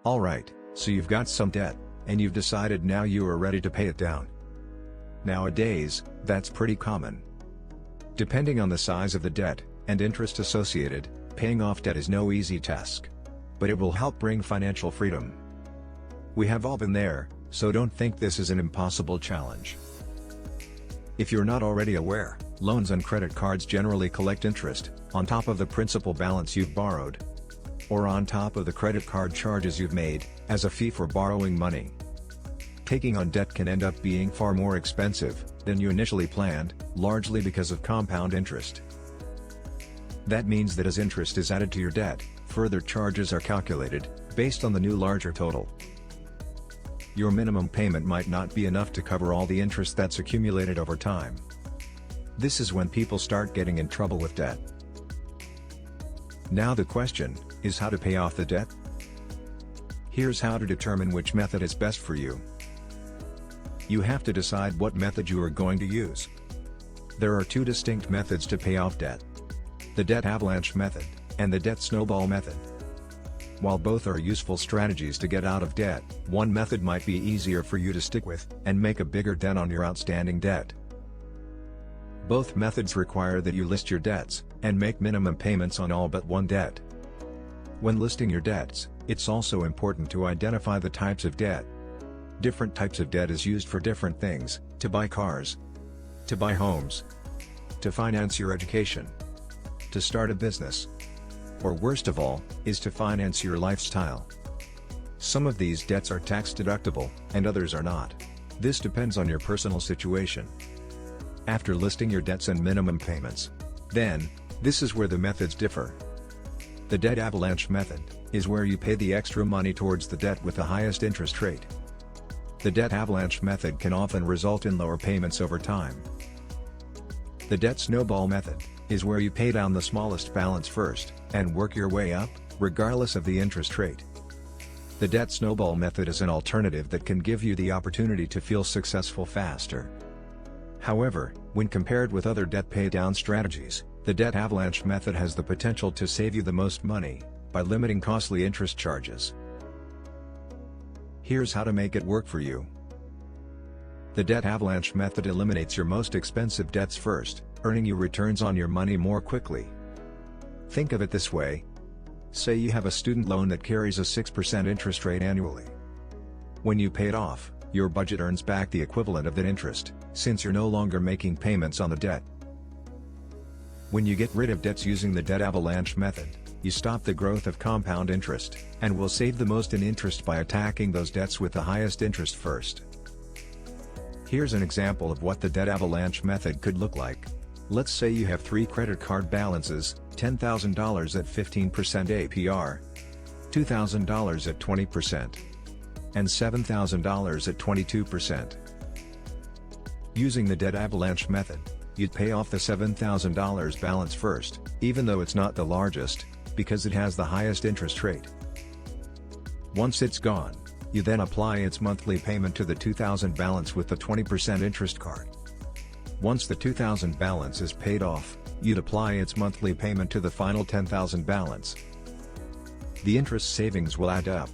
Alright, so you've got some debt, and you've decided now you are ready to pay it down. Nowadays, that's pretty common. Depending on the size of the debt, and interest associated, paying off debt is no easy task. But it will help bring financial freedom. We have all been there, so don't think this is an impossible challenge. If you're not already aware, loans and credit cards generally collect interest, on top of the principal balance you've borrowed, or on top of the credit card charges you've made, as a fee for borrowing money. Taking on debt can end up being far more expensive than you initially planned, largely because of compound interest. That means that as interest is added to your debt, further charges are calculated, based on the new larger total. Your minimum payment might not be enough to cover all the interest that's accumulated over time. This is when people start getting in trouble with debt. Now the question is how to pay off the debt? Here's how to determine which method is best for you. You have to decide what method you are going to use. There are two distinct methods to pay off debt: the Debt Avalanche method, and the Debt Snowball method. While both are useful strategies to get out of debt, one method might be easier for you to stick with, and make a bigger dent on your outstanding debt. Both methods require that you list your debts, and make minimum payments on all but one debt. When listing your debts, it's also important to identify the types of debt. Different types of debt is used for different things: to buy cars, to buy homes, to finance your education, to start a business, or worst of all, is to finance your lifestyle. Some of these debts are tax deductible, and others are not. This depends on your personal situation. After listing your debts and minimum payments, then, this is where the methods differ. The Debt Avalanche method is where you pay the extra money towards the debt with the highest interest rate. The Debt Avalanche method can often result in lower payments over time. The Debt Snowball method is where you pay down the smallest balance first, and work your way up, regardless of the interest rate. The Debt Snowball method is an alternative that can give you the opportunity to feel successful faster. However, when compared with other debt pay-down strategies, the Debt Avalanche method has the potential to save you the most money, by limiting costly interest charges. Here's how to make it work for you. The Debt Avalanche method eliminates your most expensive debts first, earning you returns on your money more quickly. Think of it this way. Say you have a student loan that carries a 6% interest rate annually. When you pay it off, your budget earns back the equivalent of that interest, since you're no longer making payments on the debt. When you get rid of debts using the Debt Avalanche method, you stop the growth of compound interest, and will save the most in interest by attacking those debts with the highest interest first. Here's an example of what the Debt Avalanche method could look like. Let's say you have 3 credit card balances: $10,000 at 15% APR, $2,000 at 20%, and $7,000 at 22%. Using the Debt Avalanche method, you'd pay off the $7,000 balance first, even though it's not the largest, because it has the highest interest rate. Once it's gone, you then apply its monthly payment to the $2,000 balance with the 20% interest card. Once the $2,000 balance is paid off, you'd apply its monthly payment to the final $10,000 balance. The interest savings will add up.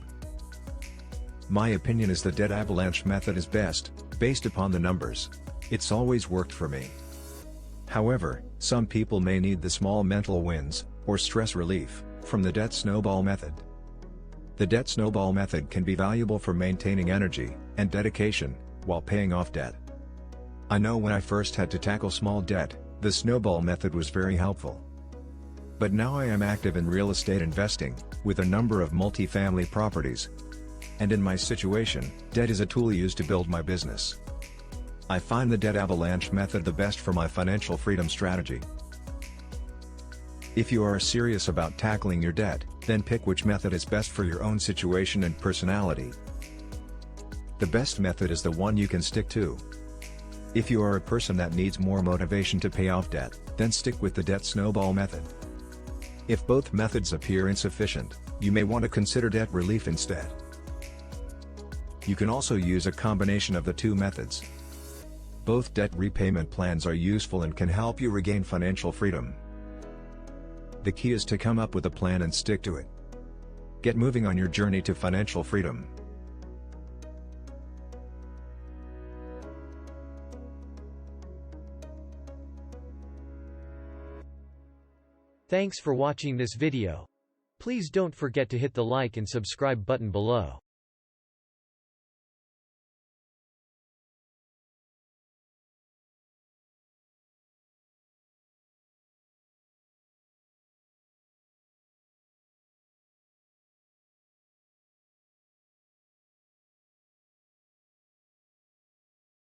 My opinion is the Debt Avalanche method is best, based upon the numbers. It's always worked for me. However, some people may need the small mental wins, or stress relief, from the Debt Snowball method. The Debt Snowball method can be valuable for maintaining energy and dedication while paying off debt. I know when I first had to tackle small debt, the Snowball method was very helpful. But now I am active in real estate investing, with a number of multifamily properties. And in my situation, debt is a tool used to build my business. I find the Debt Avalanche method the best for my financial freedom strategy. If you are serious about tackling your debt, then pick which method is best for your own situation and personality. The best method is the one you can stick to. If you are a person that needs more motivation to pay off debt, then stick with the Debt Snowball method. If both methods appear insufficient, you may want to consider debt relief instead. You can also use a combination of the two methods. Both debt repayment plans are useful and can help you regain financial freedom. The key is to come up with a plan and stick to it. Get moving on your journey to financial freedom. Thanks for watching this video. Please don't forget to hit the like and subscribe button below.